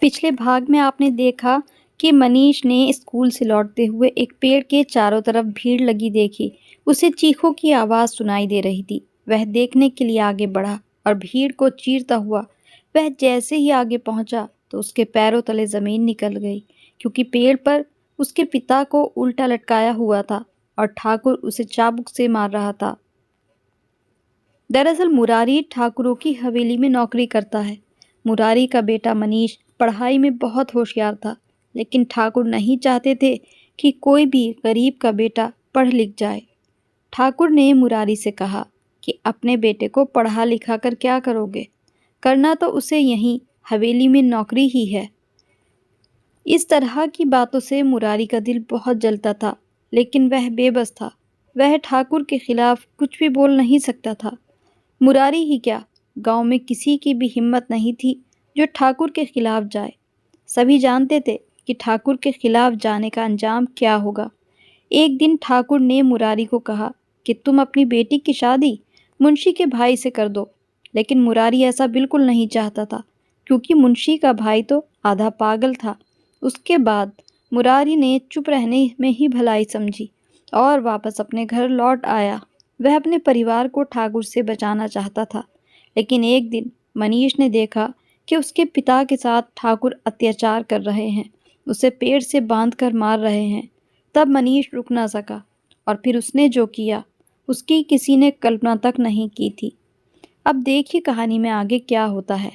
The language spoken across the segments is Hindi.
पिछले भाग में आपने देखा कि मनीष ने स्कूल से लौटते हुए एक पेड़ के चारों तरफ भीड़ लगी देखी। उसे चीखों की आवाज़ सुनाई दे रही थी। वह देखने के लिए आगे बढ़ा और भीड़ को चीरता हुआ वह जैसे ही आगे पहुंचा तो उसके पैरों तले ज़मीन निकल गई, क्योंकि पेड़ पर उसके पिता को उल्टा लटकाया हुआ था और ठाकुर उसे चाबुक से मार रहा था। दरअसल मुरारी ठाकुरों की हवेली में नौकरी करता है। मुरारी का बेटा मनीष पढ़ाई में बहुत होशियार था, लेकिन ठाकुर नहीं चाहते थे कि कोई भी गरीब का बेटा पढ़ लिख जाए। ठाकुर ने मुरारी से कहा कि अपने बेटे को पढ़ा लिखा कर क्या करोगे? करना तो उसे यहीं हवेली में नौकरी ही है। इस तरह की बातों से मुरारी का दिल बहुत जलता था, लेकिन वह बेबस था। वह ठाकुर के खिलाफ कुछ भी बोल नहीं सकता था। मुरारी ही क्या, गांव में किसी की भी हिम्मत नहीं थी जो ठाकुर के खिलाफ जाए। सभी जानते थे कि ठाकुर के खिलाफ जाने का अंजाम क्या होगा। एक दिन ठाकुर ने मुरारी को कहा कि तुम अपनी बेटी की शादी मुंशी के भाई से कर दो, लेकिन मुरारी ऐसा बिल्कुल नहीं चाहता था, क्योंकि मुंशी का भाई तो आधा पागल था। उसके बाद मुरारी ने चुप रहने में ही भलाई समझी और वापस अपने घर लौट आया। वह अपने परिवार को ठाकुर से बचाना चाहता था, लेकिन एक दिन मनीष ने देखा कि उसके पिता के साथ ठाकुर अत्याचार कर रहे हैं, उसे पेड़ से बांधकर मार रहे हैं। तब मनीष रुक ना सका और फिर उसने जो किया उसकी किसी ने कल्पना तक नहीं की थी। अब देखिए कहानी में आगे क्या होता है।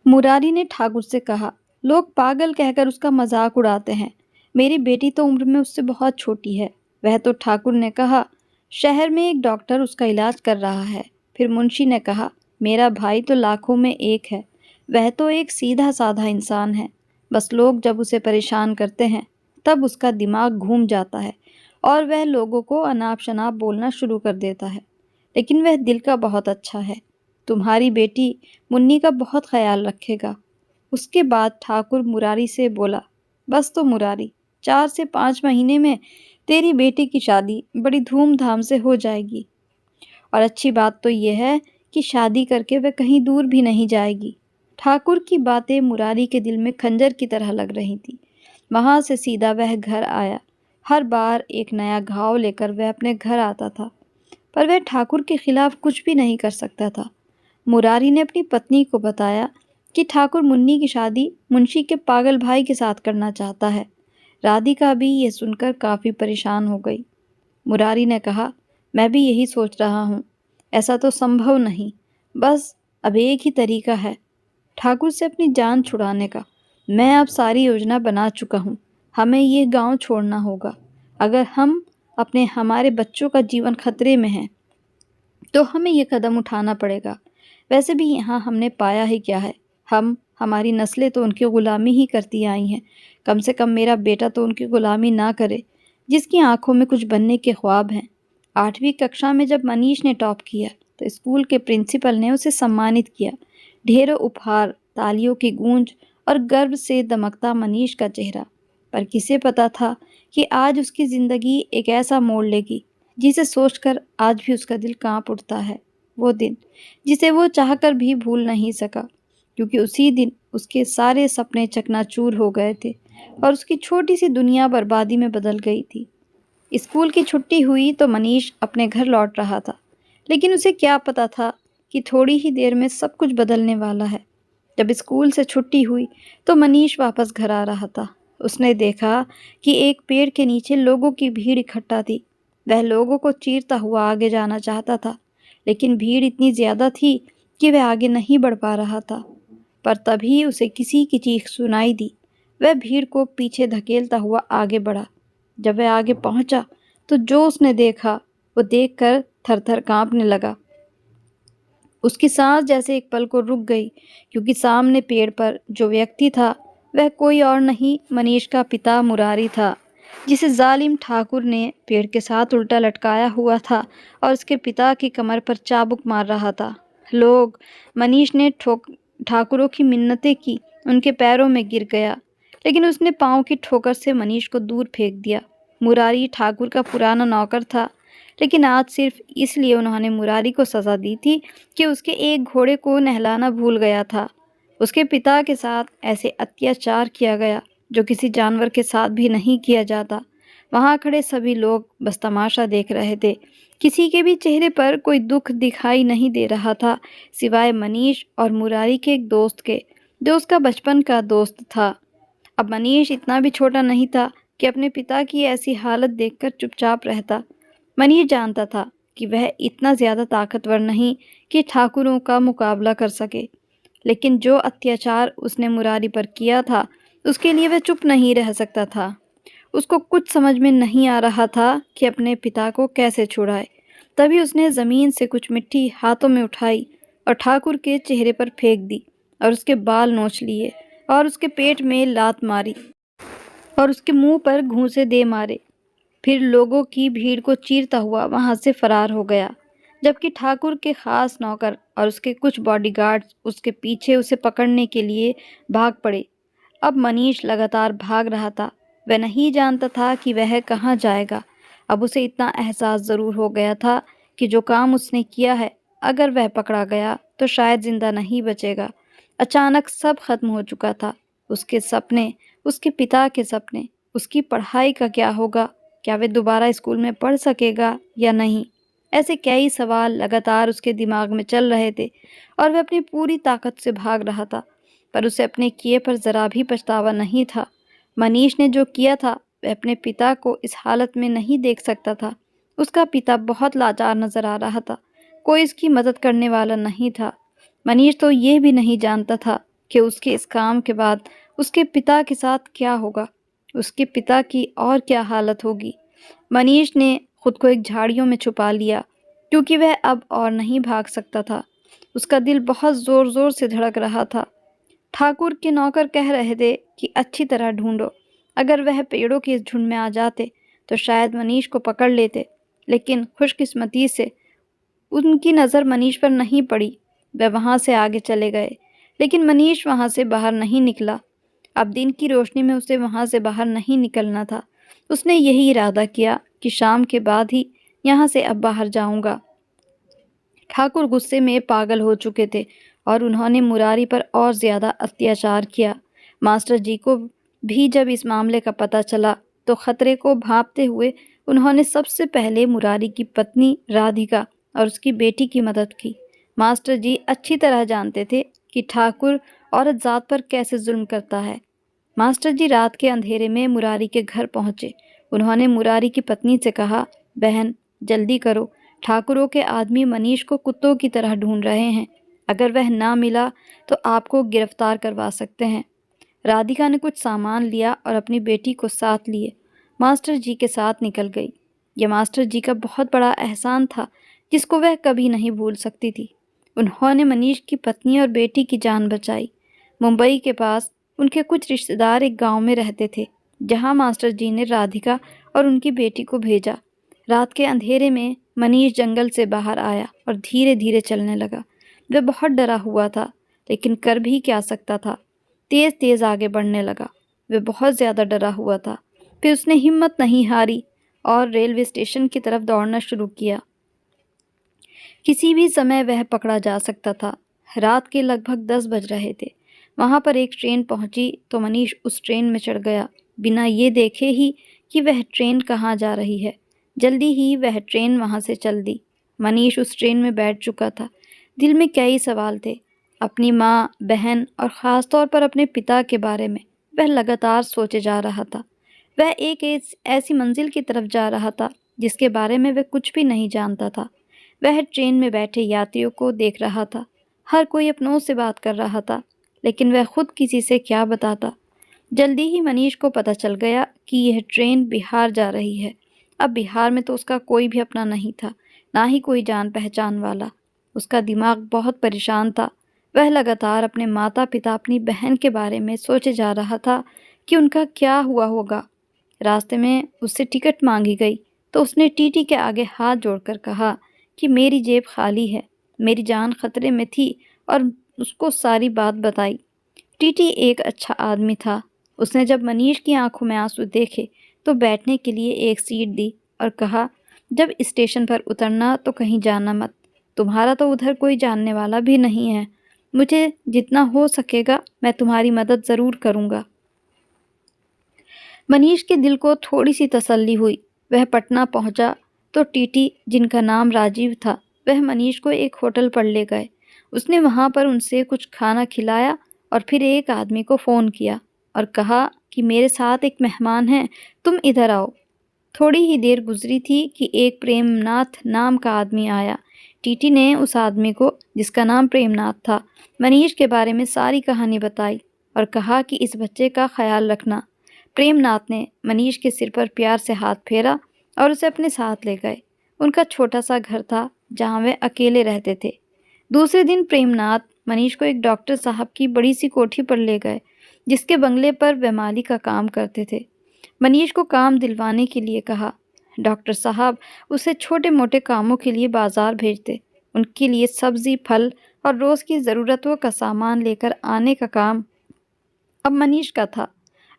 मुरारी ने ठाकुर से कहा, लोग पागल कहकर उसका मजाक उड़ाते हैं। मेरी बेटी तो उम्र में उससे बहुत छोटी है। वह तो ठाकुर ने कहा, शहर में एक डॉक्टर उसका इलाज कर रहा है। फिर मुंशी ने कहा, मेरा भाई तो लाखों में एक है। वह तो एक सीधा साधा इंसान है। बस लोग जब उसे परेशान करते हैं तब उसका दिमाग घूम जाता है और वह लोगों को अनाप शनाप बोलना शुरू कर देता है। लेकिन वह दिल का बहुत अच्छा है। तुम्हारी बेटी मुन्नी का बहुत ख्याल रखेगा। उसके बाद ठाकुर मुरारी से बोला, बस तो मुरारी, 4 से 5 महीने में तेरी बेटी की शादी बड़ी धूमधाम से हो जाएगी। और अच्छी बात तो यह है कि शादी करके वह कहीं दूर भी नहीं जाएगी। ठाकुर की बातें मुरारी के दिल में खंजर की तरह लग रही थी। वहां से सीधा वह घर आया। हर बार एक नया घाव लेकर वह अपने घर आता था, पर वह ठाकुर के खिलाफ कुछ भी नहीं कर सकता था। मुरारी ने अपनी पत्नी को बताया कि ठाकुर मुन्नी की शादी मुंशी के पागल भाई के साथ करना चाहता है। राधिका भी यह सुनकर काफ़ी परेशान हो गई। मुरारी ने कहा, मैं भी यही सोच रहा हूँ। ऐसा तो संभव नहीं। बस अब एक ही तरीका है ठाकुर से अपनी जान छुड़ाने का। मैं अब सारी योजना बना चुका हूँ। हमें ये गांव छोड़ना होगा। अगर हमारे बच्चों का जीवन खतरे में है तो हमें ये कदम उठाना पड़ेगा। वैसे भी यहाँ हमने पाया ही क्या है। हमारी नस्लें तो उनकी ग़ुलामी ही करती आई हैं। कम से कम मेरा बेटा तो उनकी ग़ुलामी ना करे, जिसकी आंखों में कुछ बनने के ख्वाब हैं। 8वीं कक्षा में जब मनीष ने टॉप किया तो स्कूल के प्रिंसिपल ने उसे सम्मानित किया। ढेरों उपहार, तालियों की गूंज और गर्व से दमकता मनीष का चेहरा। पर किसे पता था कि आज उसकी ज़िंदगी एक ऐसा मोड़ लेगी जिसे सोचकर आज भी उसका दिल कांप उठता है। वो दिन जिसे वो चाहकर भी भूल नहीं सका, क्योंकि उसी दिन उसके सारे सपने चकनाचूर हो गए थे और उसकी छोटी सी दुनिया बर्बादी में बदल गई थी। स्कूल की छुट्टी हुई तो मनीष अपने घर लौट रहा था, लेकिन उसे क्या पता था कि थोड़ी ही देर में सब कुछ बदलने वाला है। जब स्कूल से छुट्टी हुई तो मनीष वापस घर आ रहा था। उसने देखा कि एक पेड़ के नीचे लोगों की भीड़ इकट्ठा थी। वह लोगों को चीरता हुआ आगे जाना चाहता था, लेकिन भीड़ इतनी ज़्यादा थी कि वह आगे नहीं बढ़ पा रहा था। पर तभी उसे किसी की चीख सुनाई दी। वह भीड़ को पीछे धकेलता हुआ आगे बढ़ा। जब वह आगे पहुंचा तो जो उसने देखा वो देखकर थर-थर कांपने लगा। उसकी सांस जैसे एक पल को रुक गई, क्योंकि सामने पेड़ पर जो व्यक्ति था वह कोई और नहीं, मनीष का पिता मुरारी था, जिसे जालिम ठाकुर ने पेड़ के साथ उल्टा लटकाया हुआ था और उसके पिता की कमर पर चाबुक मार रहा था। लोग मनीष ने ठाकुरों की मिन्नतें की, उनके पैरों में गिर गया, लेकिन उसने पाँव की ठोकर से मनीष को दूर फेंक दिया। मुरारी ठाकुर का पुराना नौकर था, लेकिन आज सिर्फ इसलिए उन्होंने मुरारी को सज़ा दी थी कि उसके एक घोड़े को नहलाना भूल गया था। उसके पिता के साथ ऐसे अत्याचार किया गया जो किसी जानवर के साथ भी नहीं किया जाता। वहाँ खड़े सभी लोग बस तमाशा देख रहे थे। किसी के भी चेहरे पर कोई दुख दिखाई नहीं दे रहा था, सिवाय मनीष और मुरारी के एक दोस्त के, जो उसका बचपन का दोस्त था। अब मनीष इतना भी छोटा नहीं था कि अपने पिता की ऐसी हालत देखकर चुपचाप रहता। मनीष जानता था कि वह इतना ज़्यादा ताकतवर नहीं कि ठाकुरों का मुकाबला कर सके, लेकिन जो अत्याचार उसने मुरारी पर किया था, उसके लिए वह चुप नहीं रह सकता था। उसको कुछ समझ में नहीं आ रहा था कि अपने पिता को कैसे छुड़ाए। तभी उसने ज़मीन से कुछ मिट्टी हाथों में उठाई और ठाकुर के चेहरे पर फेंक दी और उसके बाल नोच लिए और उसके पेट में लात मारी और उसके मुंह पर घूंसे दे मारे। फिर लोगों की भीड़ को चीरता हुआ वहां से फरार हो गया, जबकि ठाकुर के खास नौकर और उसके कुछ बॉडीगार्ड्स उसके पीछे उसे पकड़ने के लिए भाग पड़े। अब मनीष लगातार भाग रहा था। वह नहीं जानता था कि वह कहाँ जाएगा। अब उसे इतना एहसास ज़रूर हो गया था कि जो काम उसने किया है, अगर वह पकड़ा गया तो शायद जिंदा नहीं बचेगा। अचानक सब खत्म हो चुका था। उसके सपने, उसके पिता के सपने, उसकी पढ़ाई का क्या होगा? क्या वह दोबारा स्कूल में पढ़ सकेगा या नहीं? ऐसे कई सवाल लगातार उसके दिमाग में चल रहे थे और वह अपनी पूरी ताकत से भाग रहा था, पर उसे अपने किए पर ज़रा भी पछतावा नहीं था। मनीष ने जो किया था, वह अपने पिता को इस हालत में नहीं देख सकता था। उसका पिता बहुत लाचार नजर आ रहा था। कोई इसकी मदद करने वाला नहीं था। मनीष तो ये भी नहीं जानता था कि उसके इस काम के बाद उसके पिता के साथ क्या होगा, उसके पिता की और क्या हालत होगी। मनीष ने खुद को एक झाड़ियों में छुपा लिया, क्योंकि वह अब और नहीं भाग सकता था। उसका दिल बहुत ज़ोर ज़ोर से धड़क रहा था। ठाकुर के नौकर कह रहे थे कि अच्छी तरह ढूंढो। अगर वह पेड़ों के इस झुंड में आ जाते तो शायद मनीष को पकड़ लेते, लेकिन खुशकिस्मती से उनकी नज़र मनीष पर नहीं पड़ी। वह वहाँ से आगे चले गए, लेकिन मनीष वहाँ से बाहर नहीं निकला। अब दिन की रोशनी में उसे वहाँ से बाहर नहीं निकलना था। उसने यही इरादा किया कि शाम के बाद ही यहाँ से अब बाहर जाऊंगा। ठाकुर गुस्से में पागल हो चुके थे और उन्होंने मुरारी पर और ज़्यादा अत्याचार किया। मास्टर जी को भी जब इस मामले का पता चला तो खतरे को भांपते हुए उन्होंने सबसे पहले मुरारी की पत्नी राधिका और उसकी बेटी की मदद की। मास्टर जी अच्छी तरह जानते थे कि ठाकुर औरत जात पर कैसे जुल्म करता है। मास्टर जी रात के अंधेरे में मुरारी के घर पहुंचे। उन्होंने मुरारी की पत्नी से कहा, बहन जल्दी करो, ठाकुरों के आदमी मनीष को कुत्तों की तरह ढूंढ रहे हैं। अगर वह ना मिला तो आपको गिरफ्तार करवा सकते हैं। राधिका ने कुछ सामान लिया और अपनी बेटी को साथ लिए मास्टर जी के साथ निकल गई। यह मास्टर जी का बहुत बड़ा एहसान था, जिसको वह कभी नहीं भूल सकती थी। उन्होंने मनीष की पत्नी और बेटी की जान बचाई। मुंबई के पास उनके कुछ रिश्तेदार एक गांव में रहते थे, जहां मास्टर जी ने राधिका और उनकी बेटी को भेजा। रात के अंधेरे में मनीष जंगल से बाहर आया और धीरे धीरे चलने लगा। वह बहुत डरा हुआ था, लेकिन कर भी क्या सकता था। तेज तेज आगे बढ़ने लगा। वह बहुत ज़्यादा डरा हुआ था। फिर उसने हिम्मत नहीं हारी और रेलवे स्टेशन की तरफ दौड़ना शुरू किया। किसी भी समय वह पकड़ा जा सकता था। रात के लगभग 10 बज रहे थे। वहाँ पर एक ट्रेन पहुँची तो मनीष उस ट्रेन में चढ़ गया, बिना ये देखे ही कि वह ट्रेन कहाँ जा रही है। जल्दी ही वह ट्रेन वहाँ से चल दी। मनीष उस ट्रेन में बैठ चुका था। दिल में कई सवाल थे, अपनी माँ, बहन और ख़ास तौर पर अपने पिता के बारे में वह लगातार सोचे जा रहा था। वह एक ऐसी मंजिल की तरफ जा रहा था जिसके बारे में वह कुछ भी नहीं जानता था। वह ट्रेन में बैठे यात्रियों को देख रहा था। हर कोई अपनों से बात कर रहा था, लेकिन वह खुद किसी से क्या बताता। जल्दी ही मनीष को पता चल गया कि यह ट्रेन बिहार जा रही है। अब बिहार में तो उसका कोई भी अपना नहीं था, ना ही कोई जान पहचान वाला। उसका दिमाग बहुत परेशान था। वह लगातार अपने माता पिता, अपनी बहन के बारे में सोचे जा रहा था कि उनका क्या हुआ होगा। रास्ते में उससे टिकट मांगी गई तो उसने टीटी के आगे हाथ जोड़कर कहा कि मेरी जेब खाली है, मेरी जान खतरे में थी, और उसको सारी बात बताई। टीटी एक अच्छा आदमी था। उसने जब मनीष की आंखों में आंसू देखे तो बैठने के लिए एक सीट दी और कहा, जब स्टेशन पर उतरना तो कहीं जाना मत। तुम्हारा तो उधर कोई जानने वाला भी नहीं है। मुझे जितना हो सकेगा मैं तुम्हारी मदद ज़रूर करूँगा। मनीष के दिल को थोड़ी सी तसल्ली हुई। वह पटना पहुंचा तो टीटी, जिनका नाम राजीव था, वह मनीष को एक होटल पर ले गए। उसने वहां पर उनसे कुछ खाना खिलाया और फिर एक आदमी को फ़ोन किया और कहा कि मेरे साथ एक मेहमान है, तुम इधर आओ। थोड़ी ही देर गुजरी थी कि एक प्रेमनाथ नाम का आदमी आया। टीटी ने उस आदमी को, जिसका नाम प्रेमनाथ था, मनीष के बारे में सारी कहानी बताई और कहा कि इस बच्चे का ख्याल रखना। प्रेमनाथ ने मनीष के सिर पर प्यार से हाथ फेरा और उसे अपने साथ ले गए। उनका छोटा सा घर था जहाँ वे अकेले रहते थे। दूसरे दिन प्रेमनाथ मनीष को एक डॉक्टर साहब की बड़ी सी कोठी पर ले गए, जिसके बंगले पर वे माली का काम करते थे। मनीष को काम दिलवाने के लिए कहा। डॉक्टर साहब उसे छोटे मोटे कामों के लिए बाजार भेजते। उनके लिए सब्जी, फल और रोज़ की ज़रूरतों का सामान लेकर आने का काम अब मनीष का था।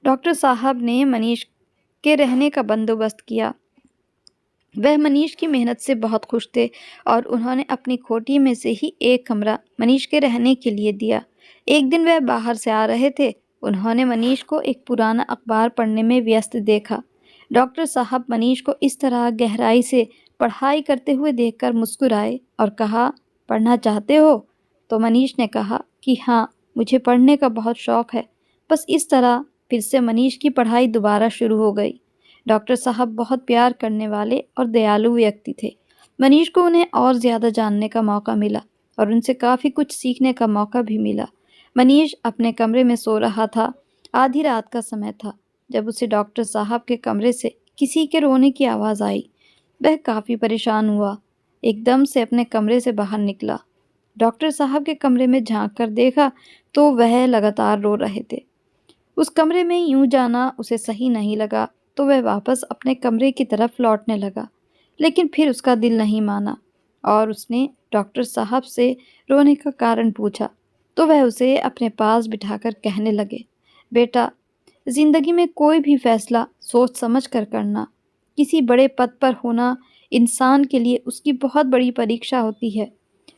डॉक्टर साहब ने मनीष के रहने का बंदोबस्त किया। वह मनीष की मेहनत से बहुत खुश थे और उन्होंने अपनी कोठी में से ही एक कमरा मनीष के रहने के लिए दिया। एक दिन वह बाहर से आ रहे थे। उन्होंने मनीष को एक पुराना अखबार पढ़ने में व्यस्त देखा। डॉक्टर साहब मनीष को इस तरह गहराई से पढ़ाई करते हुए देखकर मुस्कुराए और कहा, पढ़ना चाहते हो? तो मनीष ने कहा कि हाँ, मुझे पढ़ने का बहुत शौक है। बस इस तरह फिर से मनीष की पढ़ाई दोबारा शुरू हो गई। डॉक्टर साहब बहुत प्यार करने वाले और दयालु व्यक्ति थे। मनीष को उन्हें और ज़्यादा जानने का मौका मिला और उनसे काफ़ी कुछ सीखने का मौका भी मिला। मनीष अपने कमरे में सो रहा था। आधी रात का समय था जब उसे डॉक्टर साहब के कमरे से किसी के रोने की आवाज़ आई। वह काफ़ी परेशान हुआ। एकदम से अपने कमरे से बाहर निकला। डॉक्टर साहब के कमरे में झांक कर देखा तो वह लगातार रो रहे थे। उस कमरे में यूं जाना उसे सही नहीं लगा, तो वह वापस अपने कमरे की तरफ लौटने लगा। लेकिन फिर उसका दिल नहीं माना और उसने डॉक्टर साहब से रोने का कारण पूछा। तो वह उसे अपने पास बिठाकर कहने लगे, बेटा, ज़िंदगी में कोई भी फैसला सोच समझ कर करना। किसी बड़े पद पर होना इंसान के लिए उसकी बहुत बड़ी परीक्षा होती है।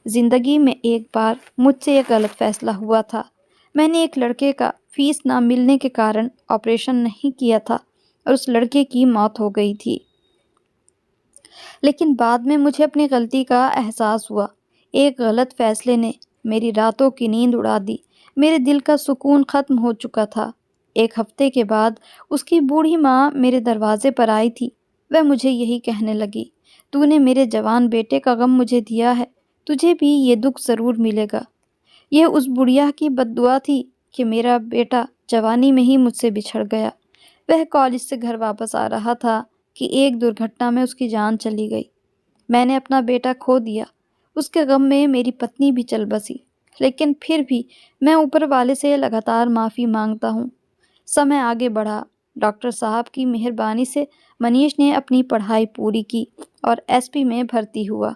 ज़िंदगी में एक बार मुझसे एक गलत फैसला हुआ था। मैंने एक लड़के का फीस ना मिलने के कारण ऑपरेशन नहीं किया था और उस लड़के की मौत हो गई थी। लेकिन बाद में मुझे अपनी गलती का एहसास हुआ। एक गलत फैसले ने मेरी रातों की नींद उड़ा दी। मेरे दिल का सुकून ख़त्म हो चुका था। एक हफ्ते के बाद उसकी बूढ़ी माँ मेरे दरवाजे पर आई थी। वह मुझे यही कहने लगी, तूने मेरे जवान बेटे का गम मुझे दिया है, तुझे भी ये दुख ज़रूर मिलेगा। यह उस बुढ़िया की बद्दुआ थी कि मेरा बेटा जवानी में ही मुझसे बिछड़ गया। वह कॉलेज से घर वापस आ रहा था कि एक दुर्घटना में उसकी जान चली गई। मैंने अपना बेटा खो दिया। उसके गम में मेरी पत्नी भी चल बसी। लेकिन फिर भी मैं ऊपर वाले से लगातार माफ़ी मांगता हूँ। समय आगे बढ़ा। डॉक्टर साहब की मेहरबानी से मनीष ने अपनी पढ़ाई पूरी की और एसपी में भर्ती हुआ।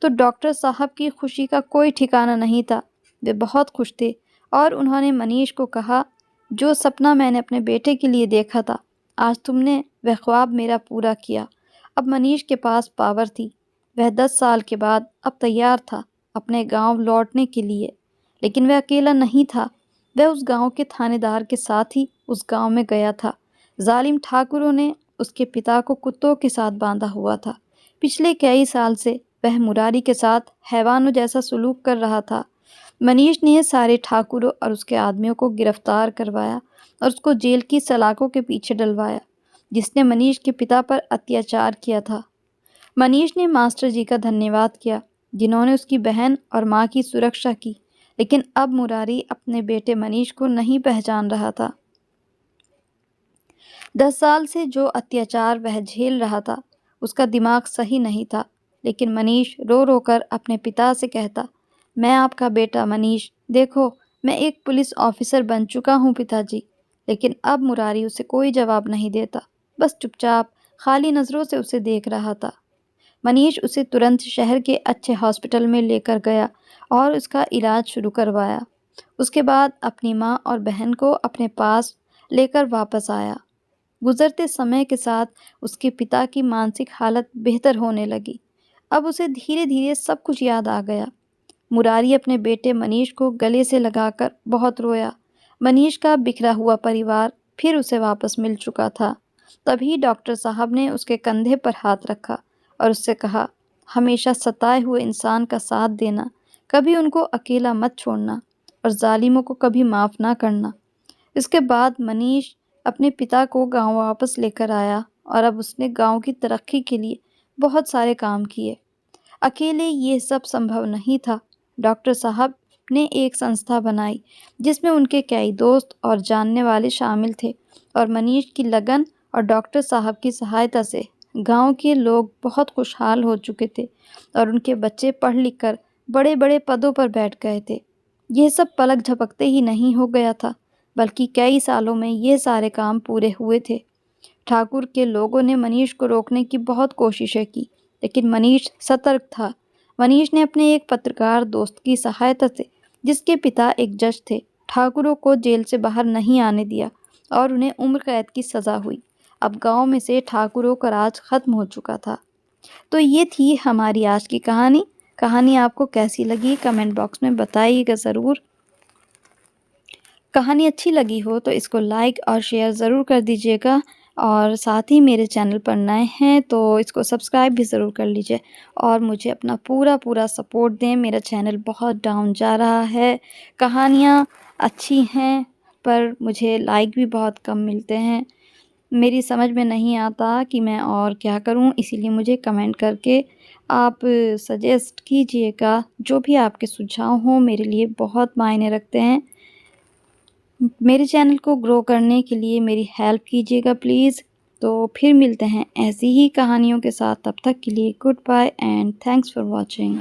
तो डॉक्टर साहब की खुशी का कोई ठिकाना नहीं था। वे बहुत खुश थे और उन्होंने मनीष को कहा, जो सपना मैंने अपने बेटे के लिए देखा था, आज तुमने वह ख्वाब मेरा पूरा किया। अब मनीष के पास पावर थी। वह 10 साल के बाद अब तैयार था अपने गांव लौटने के लिए। लेकिन वह अकेला नहीं था। वह उस गांव के थानेदार के साथ ही उस गांव में गया था। जालिम ठाकुरों ने उसके पिता को कुत्तों के साथ बांधा हुआ था। पिछले कई साल से वह मुरारी के साथ हैवानों जैसा सलूक कर रहा था। मनीष ने सारे ठाकुरों और उसके आदमियों को गिरफ्तार करवाया और उसको जेल की सलाखों के पीछे डलवाया, जिसने मनीष के पिता पर अत्याचार किया था। मनीष ने मास्टर जी का धन्यवाद किया, जिन्होंने उसकी बहन और माँ की सुरक्षा की। लेकिन अब मुरारी अपने बेटे मनीष को नहीं पहचान रहा था। 10 साल से जो अत्याचार वह झेल रहा था, उसका दिमाग सही नहीं था। लेकिन मनीष रो रो कर अपने पिता से कहता, मैं आपका बेटा मनीष, देखो मैं एक पुलिस ऑफिसर बन चुका हूँ पिताजी। लेकिन अब मुरारी उसे कोई जवाब नहीं देता, बस चुपचाप खाली नज़रों से उसे देख रहा था। मनीष उसे तुरंत शहर के अच्छे हॉस्पिटल में लेकर गया और उसका इलाज शुरू करवाया। उसके बाद अपनी माँ और बहन को अपने पास लेकर वापस आया। गुजरते समय के साथ उसके पिता की मानसिक हालत बेहतर होने लगी। अब उसे धीरे-धीरे सब कुछ याद आ गया। मुरारी अपने बेटे मनीष को गले से लगाकर बहुत रोया। मनीष का बिखरा हुआ परिवार फिर उसे वापस मिल चुका था। तभी डॉक्टर साहब ने उसके कंधे पर हाथ रखा और उससे कहा, हमेशा सताए हुए इंसान का साथ देना, कभी उनको अकेला मत छोड़ना और जालिमों को कभी माफ़ ना करना। इसके बाद मनीष अपने पिता को गांव वापस लेकर आया और अब उसने गांव की तरक्की के लिए बहुत सारे काम किए। अकेले ये सब संभव नहीं था। डॉक्टर साहब ने एक संस्था बनाई जिसमें उनके कई दोस्त और जानने वाले शामिल थे और मनीष की लगन और डॉक्टर साहब की सहायता से गांव के लोग बहुत खुशहाल हो चुके थे और उनके बच्चे पढ़ लिख कर बड़े-बड़े पदों पर बैठ गए थे। यह सब पलक झपकते ही नहीं हो गया था, बल्कि कई सालों में ये सारे काम पूरे हुए थे। ठाकुर के लोगों ने मनीष को रोकने की बहुत कोशिशें की, लेकिन मनीष सतर्क था। मनीष ने अपने एक पत्रकार दोस्त की सहायता से, जिसके पिता एक जज थे, ठाकुरों को जेल से बाहर नहीं आने दिया और उन्हें उम्र कैद की सज़ा हुई। अब गांव में से ठाकुरों का राज खत्म हो चुका था। तो ये थी हमारी आज की कहानी। कहानी आपको कैसी लगी कमेंट बॉक्स में बताइएगा ज़रूर। कहानी अच्छी लगी हो तो इसको लाइक और शेयर ज़रूर कर दीजिएगा और साथ ही मेरे चैनल पर नए हैं तो इसको सब्सक्राइब भी ज़रूर कर लीजिए और मुझे अपना पूरा सपोर्ट दें। मेरा चैनल बहुत डाउन जा रहा है, कहानियाँ अच्छी हैं पर मुझे लाइक भी बहुत कम मिलते हैं। मेरी समझ में नहीं आता कि मैं और क्या करूं, इसीलिए मुझे कमेंट करके आप सजेस्ट कीजिएगा। जो भी आपके सुझाव हों मेरे लिए बहुत मायने रखते हैं। मेरे चैनल को ग्रो करने के लिए मेरी हेल्प कीजिएगा प्लीज़। तो फिर मिलते हैं ऐसी ही कहानियों के साथ, तब तक के लिए good bye and thanks for watching.